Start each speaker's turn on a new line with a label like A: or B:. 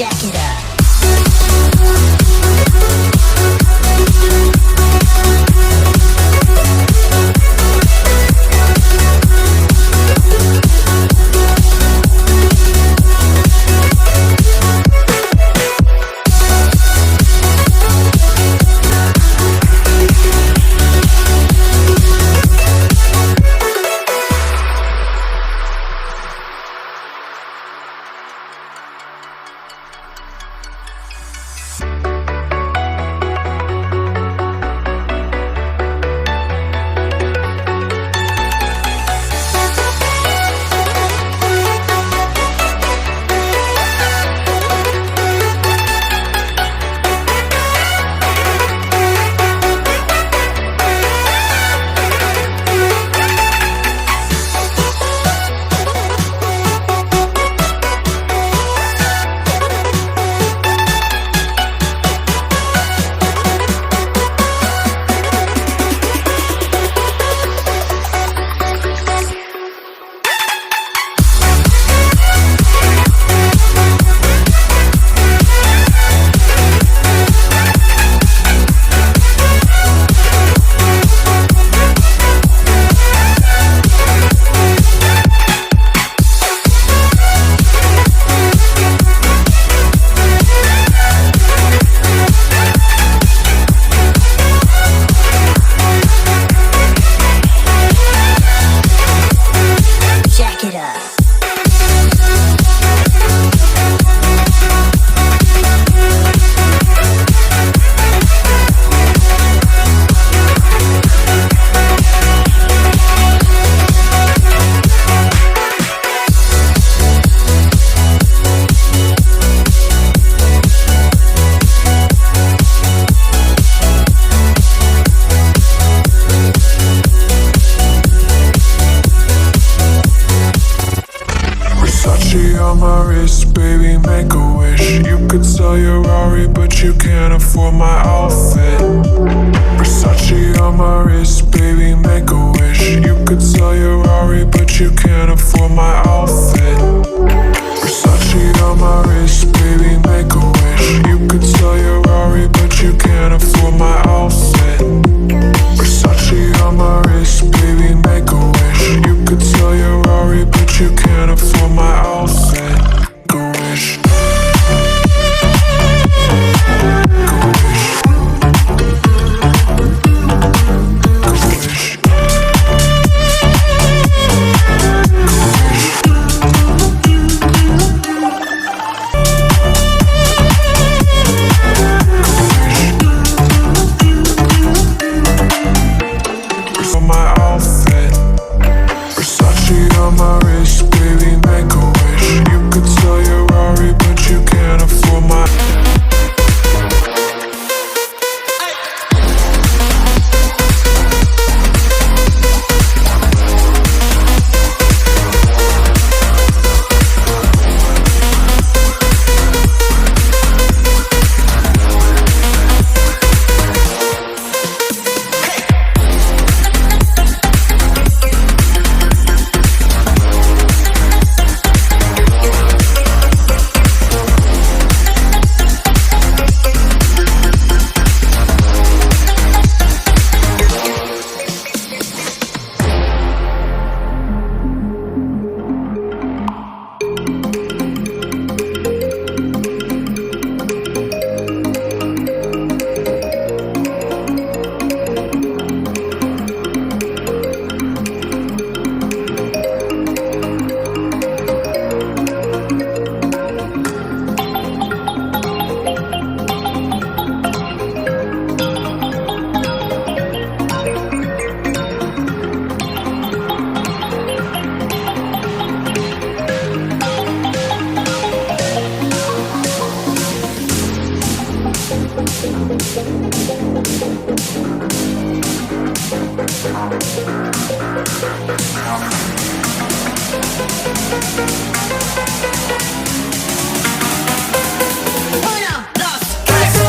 A: Jack it up.
B: On my wrist, baby, make a wish. You could sell your Rari, but you can't afford my outfit. Versace on my wrist, baby, make a wish. You could sell your Rari, but you can't afford my outfit. Versace on my wrist, baby, make a wish. You could sell your Rari, but you can't afford my outfit. Versace on my wrist, baby, make a wish. You could sell your Rari, but you can't afford my outfit. Go wish. Go wish. Go wish. Go wish. color.